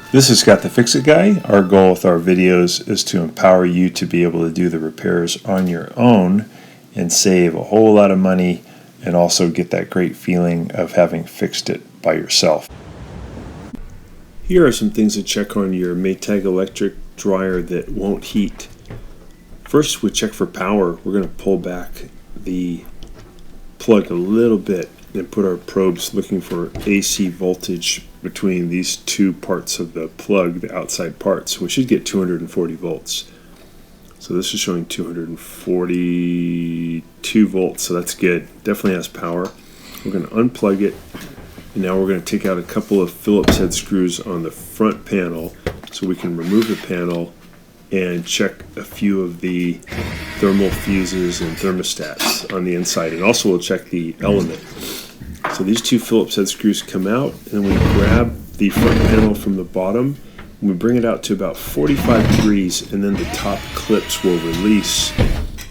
This is Scott the Fix-It Guy. Our goal with our videos is to empower you to be able to do the repairs on your own and save a whole lot of money and also get that great feeling of having fixed it by yourself. Here are some things to check on your Maytag electric dryer that won't heat. First, we check for power. We're going to pull back the plug a little bit and put our probes looking for AC voltage between these two parts of the plug, the outside parts. We should get 240 volts. So this is showing 242 volts, so that's good. Definitely has power. We're going to unplug it, and now we're going to take out a couple of Phillips head screws on the front panel so we can remove the panel and check a few of the thermal fuses and thermostats on the inside, and also we'll check the element. So these two Phillips head screws come out, and we grab the front panel from the bottom, and we bring it out to about 45 degrees, and then the top clips will release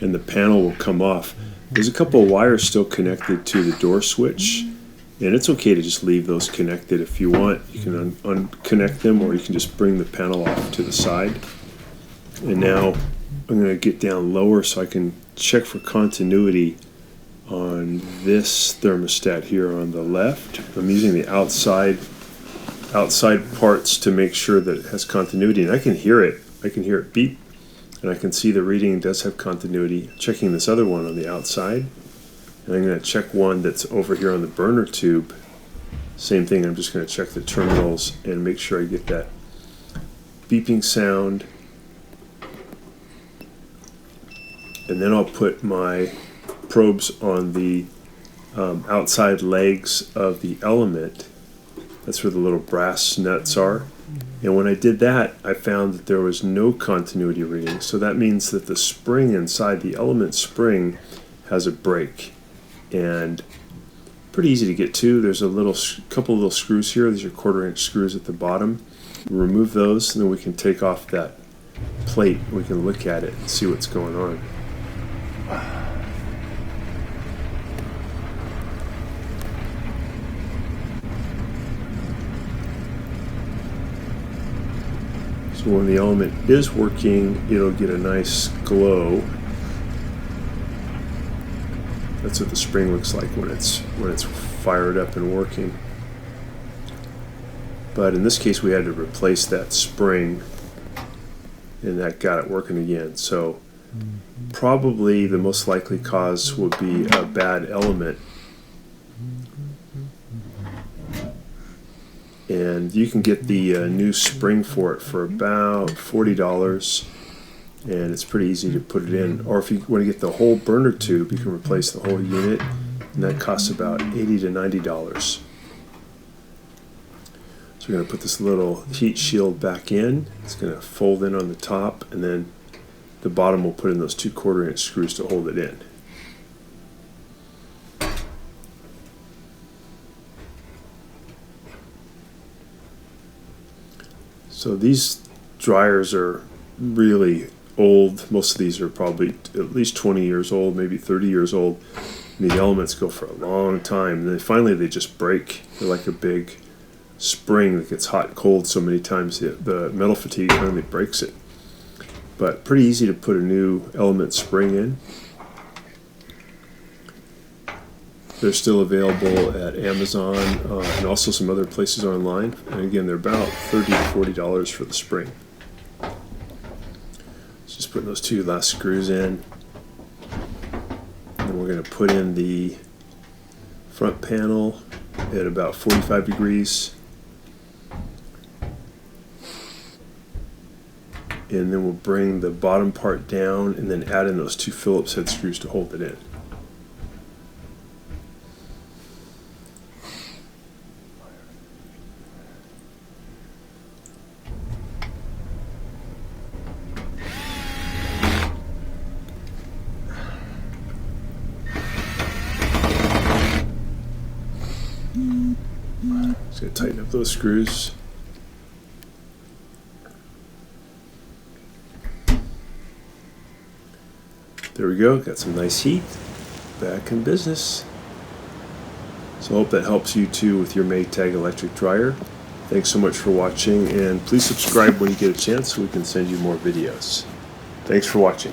and the panel will come off. There's a couple of wires still connected to the door switch, and it's okay to just leave those connected if you want. You can unconnect them, or you can just bring the panel off to the side. And now I'm going to get down lower so I can check for continuity on this thermostat here on the left. I'm using the outside parts to make sure that it has continuity, and I can hear it. I can hear it beep, and I can see the reading does have continuity. Checking this other one on the outside, and I'm going to check one that's over here on the burner tube. Same thing, I'm just going to check the terminals and make sure I get that beeping sound. And then I'll put my probes on the outside legs of the element. That's where the little brass nuts are. And when I did that, I found that there was no continuity reading. So that means that the spring inside, the element spring, has a break. And pretty easy to get to. There's a couple of little screws here. These are 1/4-inch screws at the bottom. Remove those, and then we can take off that plate. We can look at it and see what's going on. So when the element is working, it'll get a nice glow. That's what the spring looks like when it's fired up and working. But in this case, we had to replace that spring, and that got it working again. So probably the most likely cause would be a bad element. And you can get the new spring for it for about $40, and it's pretty easy to put it in. Or if you want to get the whole burner tube, you can replace the whole unit, and that costs about $80 to $90. So we're going to put this little heat shield back in. It's going to fold in on the top, and then the bottom will put in those two 1/4-inch screws to hold it in. So these dryers are really old. Most of these are probably at least 20 years old, maybe 30 years old. And the elements go for a long time, and then finally they just break. They're like a big spring that gets hot and cold so many times the metal fatigue finally breaks it. But pretty easy to put a new element spring in. They're still available at Amazon and also some other places online. And again, they're about $30 to $40 for the spring. Just putting those two last screws in. And we're going to put in the front panel at about 45 degrees. And then we'll bring the bottom part down and then add in those two Phillips head screws to hold it in. Just going to tighten up those screws. There we go, got some nice heat. Back in business. So I hope that helps you too with your Maytag electric dryer. Thanks so much for watching, and please subscribe when you get a chance so we can send you more videos. Thanks for watching.